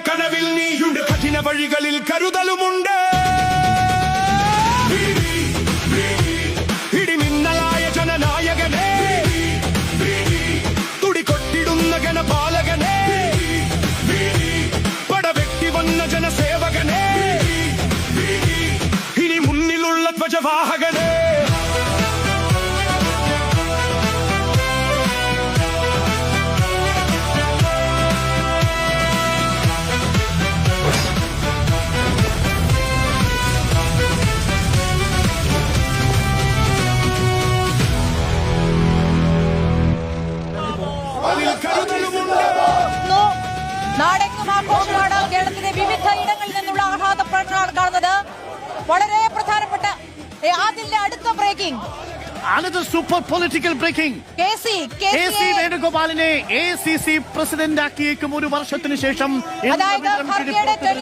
കനവിൽ നീയുണ്ട്, കഠിന വഴികളിൽ കരുതലുമുണ്ട്. ഇടിമിന്നലായ ജനനായകനെ, തുടികൊട്ടിടുന്ന ഗണപാലകനെ, പടവെട്ടി വന്ന ജനസേവകനെ, ഇനി മുന്നിലുള്ള ധ്വജവാഹകനെ. നാടെങ്ങും ആഘോഷമാണ്. കേരളത്തിലെ വിവിധ ഇടങ്ങളിൽ നിന്നുള്ള ആഹ്ലാദ പ്രകടനമാണ് കാണുന്നത്. വളരെ പ്രധാനപ്പെട്ട അതിന്റെ അടുത്ത breaking, Another super political breaking. KC വേണുഗോപാലിനെ ACC പ്രസിഡന്റ് ആക്കിയേക്കും 1 വർഷത്തിന് ശേഷം. അതായത്